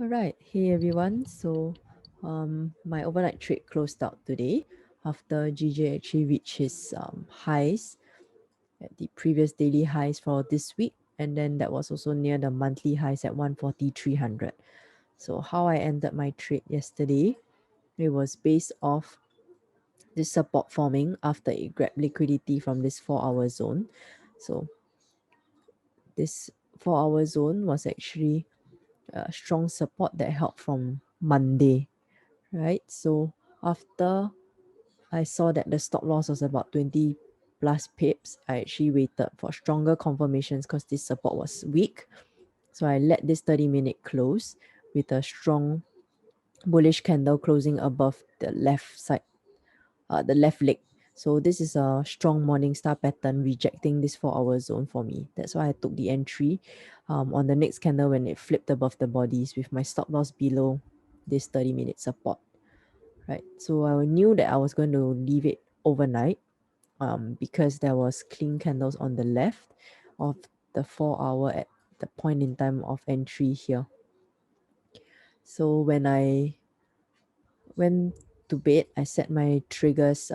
All right, hey everyone. So, my overnight trade closed out today after GJ actually reached his highs at the previous daily highs for this week, and then that was also near the monthly highs at 140,300. So, how I ended my trade yesterday, it was based off this support forming after it grabbed liquidity from this 4-hour zone. So, this 4-hour zone was actually a strong support that held from Monday, right? So after I saw that the stop loss was about 20 plus pips, I actually waited for stronger confirmations because this support was weak. So I let this 30-minute close with a strong bullish candle closing above the left side, the left leg. So this is a strong morning star pattern rejecting this 4-hour zone for me. That's why I took the entry on the next candle when it flipped above the bodies with my stop loss below this 30-minute support. Right, so I knew that I was going to leave it overnight because there was clean candles on the left of the 4-hour at the point in time of entry here. So when I went to bed, I set my triggers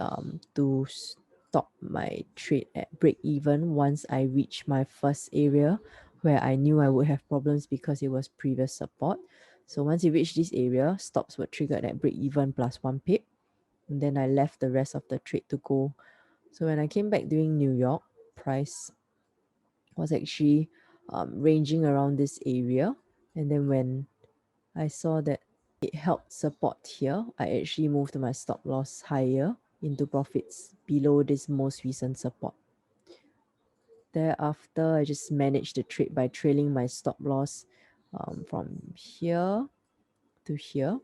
to stop my trade at break even once I reach my first area where I knew I would have problems because it was previous support. So once it reached this area, stops were triggered at break even plus 1 pip. And then I left the rest of the trade to go. So when I came back during New York, price was actually ranging around this area. And then when I saw that it helped support here, I actually moved my stop loss higher into profits below this most recent support. Thereafter, I just managed the trade by trailing my stop loss from here to here.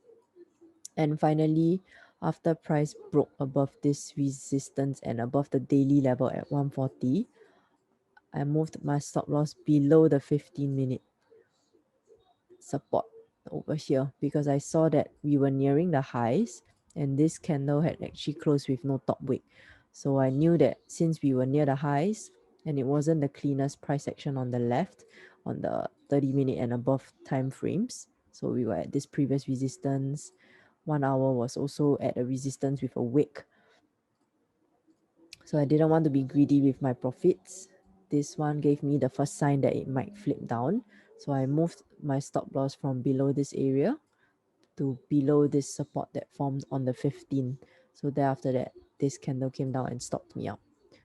And finally, after price broke above this resistance and above the daily level at 140, I moved my stop loss below the 15-minute support over here because I saw that we were nearing the highs and this candle had actually closed with no top wick. So I knew that since we were near the highs and it wasn't the cleanest price action on the left on the 30-minute and above time frames, so we were at this previous resistance. 1 hour was also at a resistance with a wick. So I didn't want to be greedy with my profits. This one gave me the first sign that it might flip down. So I moved my stop loss from below this area to below this support that formed on the 15. So thereafter that, this candle came down and stopped me out.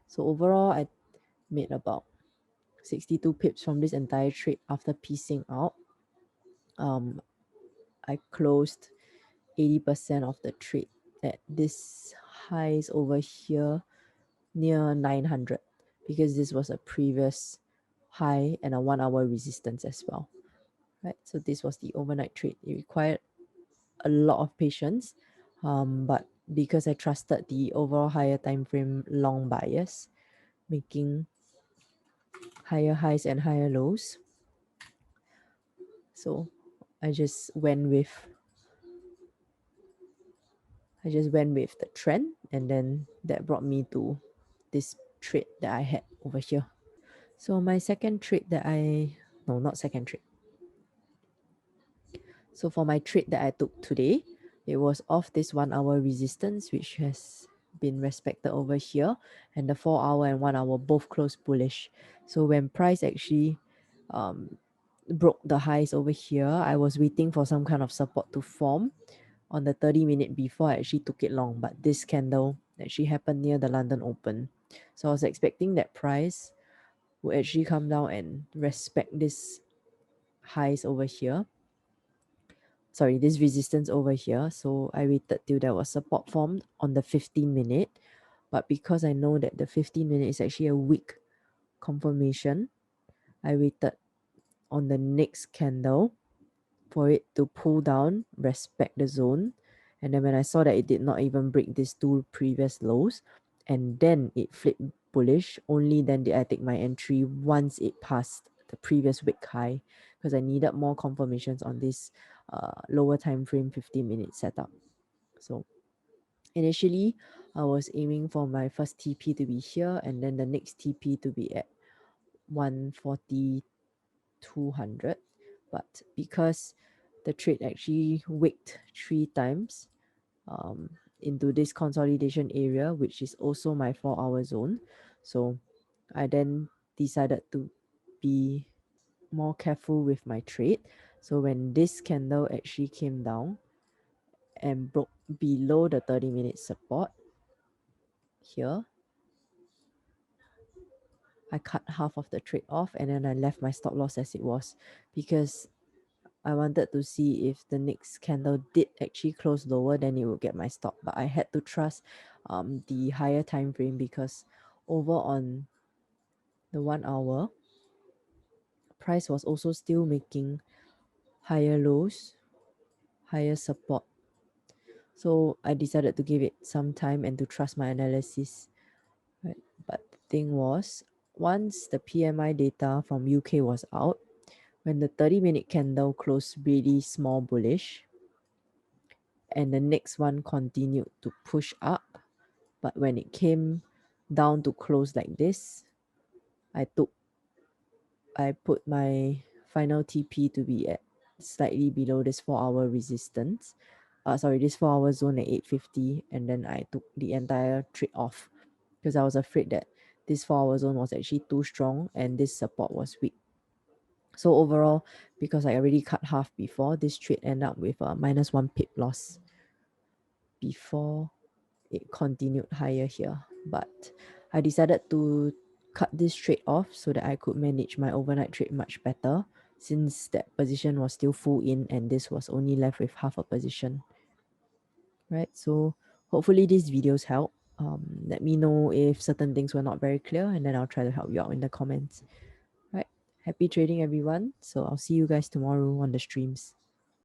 So overall, I made about 62 pips from this entire trade after piecing out. I closed 80% of the trade at this highs over here near 900 because this was a previous high and a 1 hour resistance as well, right? So this was the overnight trade. It required a lot of patience, but because I trusted the overall higher time frame long bias, making higher highs and higher lows, so I just went with the trend, and then that brought me to this trade that I had over here. So my second trade that no, not second trade. So for my trade that I took today, it was off this 1 hour resistance, which has been respected over here, and the 4 hour and 1 hour both closed bullish. So when price actually broke the highs over here, I was waiting for some kind of support to form on the 30-minute before I actually took it long, but this candle actually happened near the London Open. So I was expecting that price would actually come down and respect this highs over here. Sorry, this resistance over here. So I waited till there was support formed on the 15-minute. But because I know that the 15-minute is actually a weak confirmation, I waited on the next candle for it to pull down, respect the zone. And then when I saw that it did not even break these two previous lows, and then it flipped bullish, only then did I take my entry once it passed the previous wick high, because I needed more confirmations on this lower time frame 15-minute setup. So initially, I was aiming for my first TP to be here, and then the next TP to be at 140,200. But because the trade actually wicked 3 times into this consolidation area, which is also my 4-hour zone. So I then decided to be more careful with my trade. So when this candle actually came down and broke below the 30-minute support here, I cut half of the trade off and then I left my stop loss as it was, because I wanted to see if the next candle did actually close lower, then it would get my stop. But I had to trust the higher time frame, because over on the 1 hour, price was also still making higher lows, higher support. So I decided to give it some time and to trust my analysis. Right? But the thing was, once the PMI data from UK was out, when the 30-minute candle closed really small bullish, and the next one continued to push up, but when it came down to close like this, I put my final TP to be at slightly below this 4-hour resistance. This 4-hour zone at 850, and then I took the entire trade off because I was afraid that this 4-hour zone was actually too strong and this support was weak. So overall, because I already cut half before, this trade ended up with a -1 pip loss before it continued higher here. But I decided to cut this trade off so that I could manage my overnight trade much better, since that position was still full in and this was only left with half a position. Right, so hopefully these videos help. Let me know if certain things were not very clear, and then I'll try to help you out in the comments. Right, happy trading everyone. So I'll see you guys tomorrow on the streams.